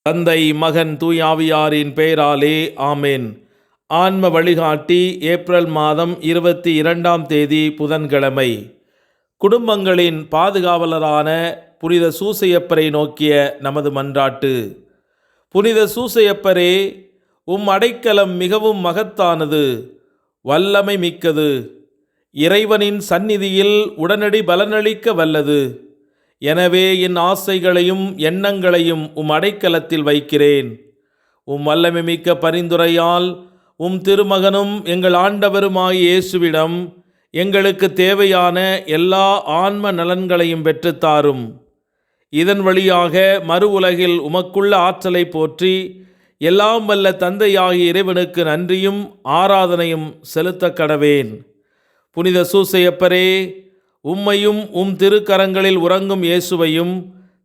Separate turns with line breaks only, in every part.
தந்தை, மகன், தூயாவியாரின் பெயராலே ஆமேன். ஆன்ம வழிகாட்டி ஏப்ரல் மாதம் 22ஆம் தேதி புதன்கிழமை. குடும்பங்களின் பாதுகாவலரான புனித சூசையப்பரை நோக்கிய நமது மன்றாட்டு. புனித சூசையப்பரே, அடைக்கலம் மிகவும் மகத்தானது, வல்லமை மிக்கது, இறைவனின் சந்நிதியில் உடனடி பலனளிக்க வல்லது. எனவே என் ஆசைகளையும் எண்ணங்களையும் அடைக்கலத்தில் வைக்கிறேன். வல்லமை மிக்க பரிந்துரையால் திருமகனும் எங்கள் ஆண்டவருமாய் இயேசுவிடம் எங்களுக்கு தேவையான எல்லா ஆன்ம நலன்களையும் பெற்றுத்தாரும். இதன் வழியாக மறு உலகில் உமக்குள்ள ஆற்றலை போற்றி எல்லாம் வல்ல தந்தையாகிய இறைவனுக்கு நன்றியும் ஆராதனையும் செலுத்த கடவேன். புனித சூசையப்பரே, உம்மையும் திருக்கரங்களில் உறங்கும் இயேசுவையும்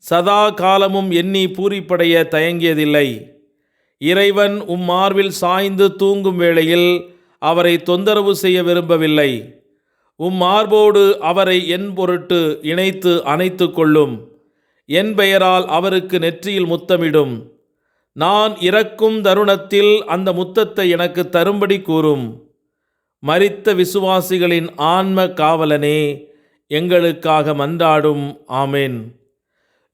சதா காலமும் எண்ணி பூரிப்படைய தயங்கியதில்லை. இறைவன் மார்பில் சாய்ந்து தூங்கும் வேளையில் அவரை தொந்தரவு செய்ய விரும்பவில்லை. மார்போடு அவரை என் பொருட்டு இணைத்து அணைத்து கொள்ளும். என் பெயரால் அவருக்கு நெற்றியில் முத்தமிடும். நான் இறக்கும் தருணத்தில் அந்த முத்தத்தை எனக்கு தரும்படி கூறும். மரித்த விசுவாசிகளின் ஆன்ம காவலனே, எங்களுக்காக மன்றாடும். ஆமேன்.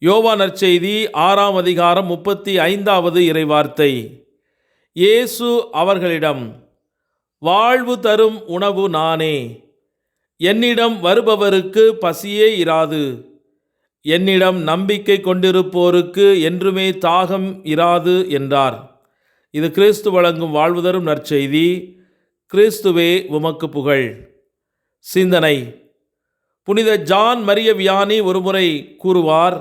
யோவான் நற்செய்தி 6ஆம் அதிகாரம் 35வது இறைவார்த்தை. இயேசு அவர்களிடம், வாழ்வு தரும் உணவு நானே. என்னிடம் வருபவருக்கு பசியே இராது. என்னிடம் நம்பிக்கை கொண்டிருப்போருக்கு என்றுமே தாகம் இராது என்றார். இது கிறிஸ்து வழங்கும் வாழ்வு தரும் நற்செய்தி. கிறிஸ்துவே உமக்கு புகழ். சிந்தனை. புனித ஜான் மரிய வியானி ஒருமுறை கூறுவார்,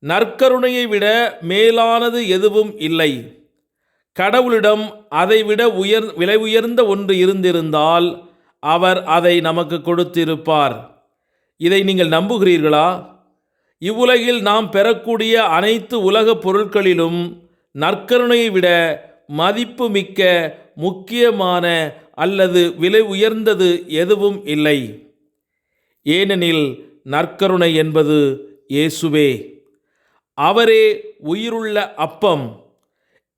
நற்கருணையை விட மேலானது எதுவும் இல்லை. கடவுளிடம் அதைவிட விலை உயர்ந்த ஒன்று இருந்திருந்தால் அவர் அதை நமக்கு கொடுத்திருப்பார். இதை நீங்கள் நம்புகிறீர்களா? இவ்வுலகில் நாம் பெறக்கூடிய அனைத்து உலக பொருட்களிலும் நற்கருணையை விட மதிப்பு மிக்க, முக்கியமான அல்லது விலை உயர்ந்தது எதுவும் இல்லை. ஏனெனில் நற்கருணை என்பது இயேசுவே. அவரே உயிருள்ள அப்பம்.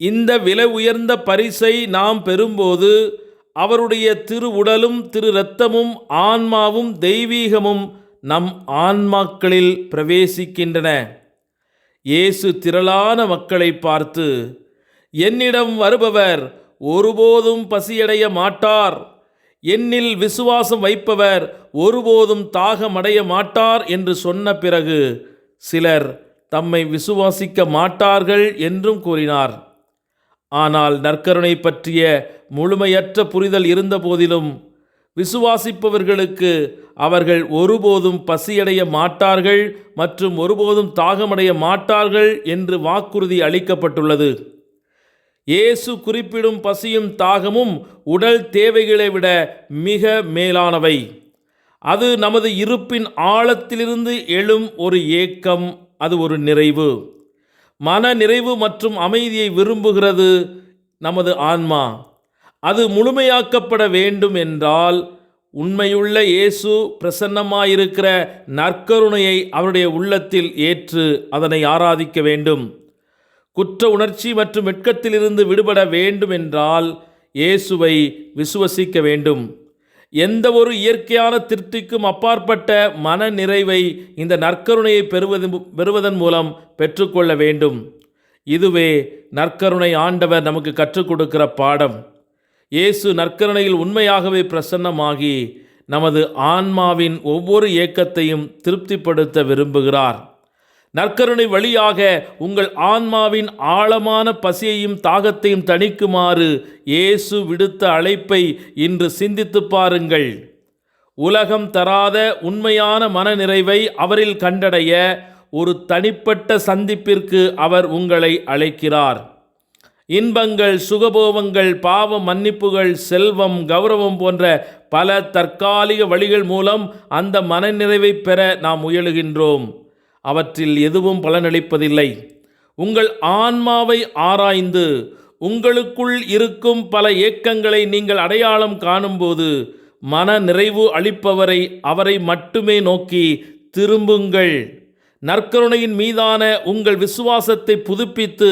இந்த விலை உயர்ந்த பரிசை நாம் பெறும்போது அவருடைய திரு உடலும் திரு இரத்தமும் ஆன்மாவும் தெய்வீகமும் நம் ஆன்மாக்களில் பிரவேசிக்கின்றன. இயேசு திரளான மக்களை பார்த்து, என்னிடம் வருபவர் ஒருபோதும் பசியடைய மாட்டார், என்னில் விசுவாசம் வைப்பவர் ஒருபோதும் தாகமடைய மாட்டார் என்று சொன்ன பிறகு சிலர் தம்மை விசுவாசிக்க மாட்டார்கள் என்றும் கூறினார். ஆனால் நற்கருணை பற்றிய முழுமையற்ற புரிதல் இருந்த போதிலும் விசுவாசிப்பவர்களுக்கு அவர்கள் ஒருபோதும் பசியடைய மாட்டார்கள் மற்றும் ஒருபோதும் தாகமடைய மாட்டார்கள் என்று வாக்குறுதி அளிக்கப்பட்டுள்ளது. இயேசு குறிப்பிடும் பசியும் தாகமும் உடல் தேவைகளை விட மிக மேலானவை. அது நமது இருப்பின் ஆழத்திலிருந்து எழும் ஒரு ஏக்கம், அது ஒரு நிறைவு. மன நிறைவு மற்றும் அமைதியை விரும்புகிறது நமது ஆன்மா. அது முழுமையாக்கப்பட வேண்டும் என்றால் உண்மையுள்ள இயேசு பிரசன்னமாயிருக்கிற நற்கருணையை அவருடைய உள்ளத்தில் ஏற்று அதனை ஆராதிக்க வேண்டும். குற்ற உணர்ச்சி மற்றும் வெட்கத்திலிருந்து விடுபட வேண்டும் என்றால் இயேசுவை விசுவசிக்க வேண்டும். எந்த ஒரு இயற்கையான திருப்திக்கும் அப்பாற்பட்ட மன நிறைவை இந்த நற்கருணையை பெறுவதன் மூலம் பெற்றுக்கொள்ள வேண்டும். இதுவே நற்கருணை ஆண்டவர் நமக்கு கற்றுக் கொடுக்கிற பாடம். இயேசு நற்கருணையில் உண்மையாகவே பிரசன்னமாகி நமது ஆன்மாவின் ஒவ்வொரு ஏக்கத்தையும் திருப்திப்படுத்த விரும்புகிறார். நற்கருணை வழியாக உங்கள் ஆன்மாவின் ஆழமான பசியையும் தாகத்தையும் தணிக்குமாறு இயேசு விடுத்த அழைப்பை இன்று சிந்தித்து பாருங்கள். உலகம் தராத உண்மையான மனநிறைவை அவரில் கண்டடைய ஒரு தனிப்பட்ட சந்திப்பிற்கு அவர் உங்களை அழைக்கிறார். இன்பங்கள், சுகபோகங்கள், பாவ மன்னிப்புகள், செல்வம், கௌரவம் போன்ற பல தற்காலிக வழிகள் மூலம் அந்த மனநிறைவை பெற நாம் முயலுகின்றோம். அவற்றில் எதுவும் பலனளிப்பதில்லை. உங்கள் ஆன்மாவை ஆராய்ந்து உங்களுக்குள் இருக்கும் பல ஏக்கங்களை நீங்கள் அடையாளம் காணும்போது மன நிறைவு அளிப்பவரை, அவரை மட்டுமே நோக்கி திரும்புங்கள். நற்கருணையின் மீதான உங்கள் விசுவாசத்தை புதுப்பித்து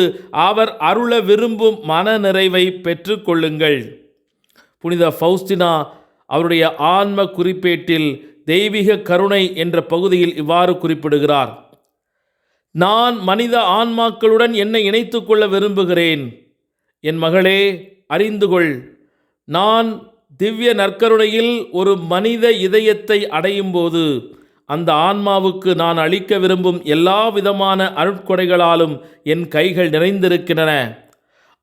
அவர் அருள விரும்பும் மன நிறைவை பெற்றுக்கொள்ளுங்கள். புனித ஃபவுஸ்டினா அவருடைய ஆன்ம குறிப்பேட்டில் தெய்வீக கருணை என்ற பகுதியில் இவ்வாறு குறிப்பிடுகிறார்: நான் மனித ஆன்மாக்களுடன் என்னை இணைத்து கொள்ள விரும்புகிறேன். என் மகளே, அறிந்து கொள், நான் திவ்ய நற்கருணையில் ஒரு மனித இதயத்தை அடையும் போது அந்த ஆன்மாவுக்கு நான் அளிக்க விரும்பும் எல்லா விதமான அருட்கொடைகளாலும் என் கைகள் நிறைந்திருக்கின்றன.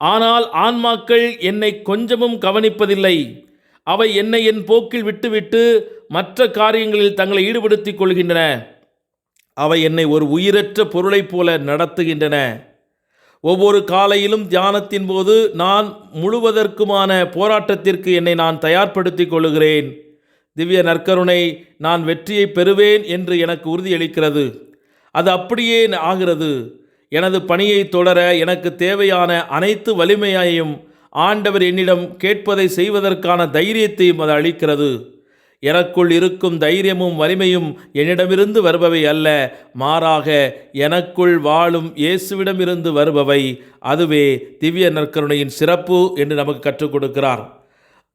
ஆனால் ஆன்மாக்கள் என்னை கொஞ்சமும் கவனிப்பதில்லை. அவை என்னை என் போக்கில் விட்டுவிட்டு மற்ற காரியங்களில் தங்களை ஈடுபடுத்திக் கொள்கின்றன. அவை என்னை ஒரு உயிரற்ற பொருளைப் போல நடத்துகின்றன. ஒவ்வொரு காலையிலும் தியானத்தின் போது நான் முழுவதற்குமான போராட்டத்திற்கு என்னை நான் தயார்படுத்திக் கொள்கிறேன். திவ்ய நற்கருணை நான் வெற்றியை பெறுவேன் என்று எனக்கு உறுதியளிக்கிறது. அது அப்படியே ஆகிறது. எனது பணியை தொடர எனக்கு தேவையான அனைத்து வலிமையையும் ஆண்டவர் என்னிடம் கேட்பதை செய்வதற்கான தைரியத்தையும் அது அளிக்கிறது. எனக்குள் இருக்கும் தைரியமும் வலிமையும் என்னிடமிருந்து வருபவை அல்ல, மாறாக எனக்குள் வாழும் இயேசுவிடமிருந்து வருபவை. அதுவே திவ்ய நற்கருணையின் சிறப்பு என்று நமக்கு கற்றுக் கொடுக்கிறார்.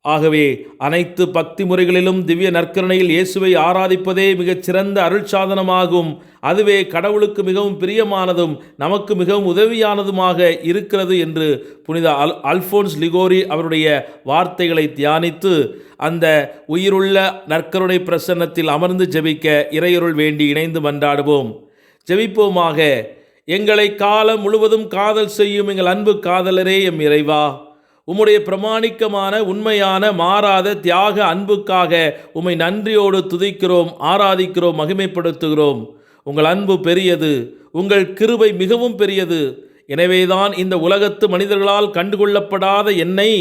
ஆகவே அனைத்து பக்தி முறைகளிலும் திவ்ய நற்கருணையில் இயேசுவை ஆராதிப்பதே மிகச் சிறந்த அருட்சாதனமாகும். அதுவே கடவுளுக்கு மிகவும் பிரியமானதும் நமக்கு மிகவும் உதவியானதுமாக இருக்கிறது என்று புனித அல்ஃபோன்ஸ் லிகோரி அவருடைய வார்த்தைகளை தியானித்து அந்த உயிருள்ள நற்கருணை பிரசன்னத்தில் அமர்ந்து ஜெபிக்க இறையருள் வேண்டி இணைந்து மன்றாடுவோம். ஜெபிப்போமாக. எங்களை காலம் முழுவதும் காதல் செய்யும் எங்கள் அன்பு காதலரே, எம் இறைவா, உம்முடைய பிரமாணிக்கமான உண்மையான மாறாத தியாக அன்புக்காக உம்மை நன்றியோடு துதிக்கிறோம், ஆராதிக்கிறோம், மகிமைப்படுத்துகிறோம். உங்கள் அன்பு பெரியது, உங்கள் கிருபை மிகவும் பெரியது. எனவேதான் இந்த உலகத்து மனிதர்களால் கண்டுகொள்ளப்படாத என்னை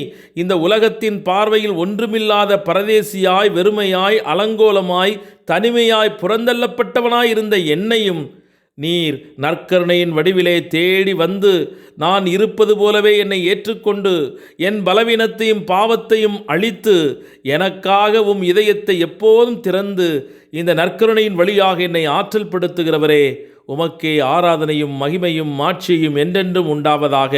இந்த உலகத்தின் பார்வையில் ஒன்றுமில்லாத பரதேசியாய், வெறுமையாய், அலங்கோலமாய், தனிமையாய், புறந்தள்ளப்பட்டவனாய் இருந்த என்னையும் நீர் நற்கருணையின் வடிவிலே தேடி வந்து நான் இருப்பது போலவே என்னை ஏற்றுக்கொண்டு என் பலவீனத்தையும் பாவத்தையும் அழித்து எனக்காக உம் இதயத்தை எப்போதும் திறந்து இந்த நற்கருணையின் வழியாக என்னை ஆற்றல் படுத்துகிறவரே, உமக்கே ஆராதனையும் மகிமையும் மாட்சியும் என்றென்றும் உண்டாவதாக.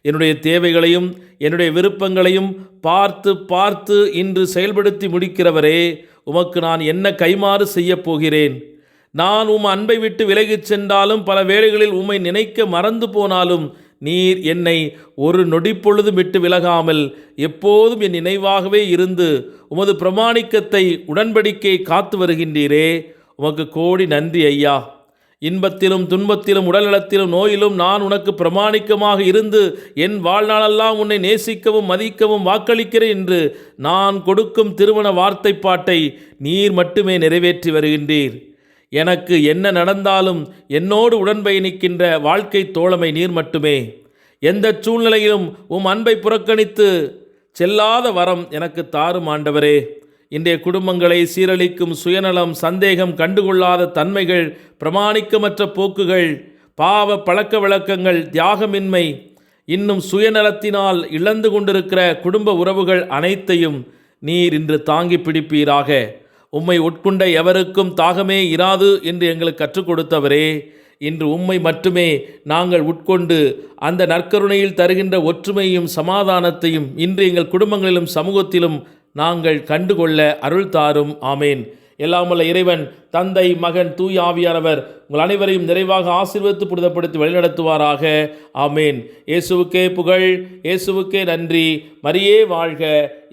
என்னுடைய தேவைகளையும் என்னுடைய விருப்பங்களையும் பார்த்து பார்த்து இன்று செயல்படுத்தி முடிக்கிறவரே, உமக்கு நான் என்ன கைமாறு செய்யப் போகிறேன்? நான் உம் அன்பை விட்டு விலகிச் சென்றாலும், பல வேளைகளில் உம்மை நினைக்க மறந்து போனாலும், நீர் என்னை ஒரு நொடிப்பொழுது விட்டு விலகாமல் எப்போதும் என் நினைவாகவே இருந்து உமது பிரமாணிக்கத்தை, உடன்படிக்கையை காத்து வருகின்றீரே. உமக்கு கோடி நன்றி ஐயா. இன்பத்திலும் துன்பத்திலும் உடல்நலத்திலும் நோயிலும் நான் உனக்கு பிரமாணிக்கமாக இருந்து என் வாழ்நாளெல்லாம் உன்னை நேசிக்கவும் மதிக்கவும் வாக்களிக்கிறேன் என்று நான் கொடுக்கும் திருமண வார்த்தைப்பாட்டை நீர் மட்டுமே நிறைவேற்றி வருகின்றீர். எனக்கு என்ன நடந்தாலும் என்னோடு உடன்பயணிக்கின்ற வாழ்க்கை தோழமை நீர் மட்டுமே. எந்த சூழ்நிலையிலும் உம் அன்பை புறக்கணித்து செல்லாத வரம் எனக்கு தாரும் ஆண்டவரே. இன்றைய குடும்பங்களை சீரழிக்கும் சுயநலம், சந்தேகம், கண்டுகொள்ளாத தன்மைகள், பிரமாணிக்கமற்ற போக்குகள், பாவ பழக்க வழக்கங்கள், தியாகமின்மை, இன்னும் சுயநலத்தினால் இழந்து கொண்டிருக்கிற குடும்ப உறவுகள் அனைத்தையும் நீர் இன்று தாங்கி பிடிப்பீராக. உம்மை உட்கொண்ட எவருக்கும் தாகமே இராது என்று எங்களுக்கு கற்றுக் கொடுத்தவரே, இன்று உம்மை மட்டுமே நாங்கள் உட்கொண்டு அந்த நற்கருணையில் தருகின்ற ஒற்றுமையும் சமாதானத்தையும் இன்று எங்கள் குடும்பங்களிலும் சமூகத்திலும் நாங்கள் கண்டுகொள்ள அருள் தாரும். ஆமேன். எல்லாமல்ல இறைவன் தந்தை, மகன், தூய ஆவியானவர் உங்கள் அனைவரையும் நிறைவாக ஆசீர்வதித்து புனிதப்படுத்தி வழிநடத்துவாராக. ஆமேன். இயேசுவுக்கே புகழ், இயேசுவுக்கே நன்றி. மரியே வாழ்க.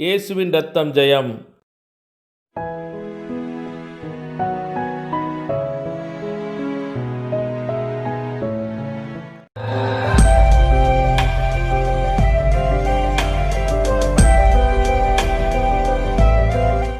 இயேசுவின் இரத்தம் ஜெயம்.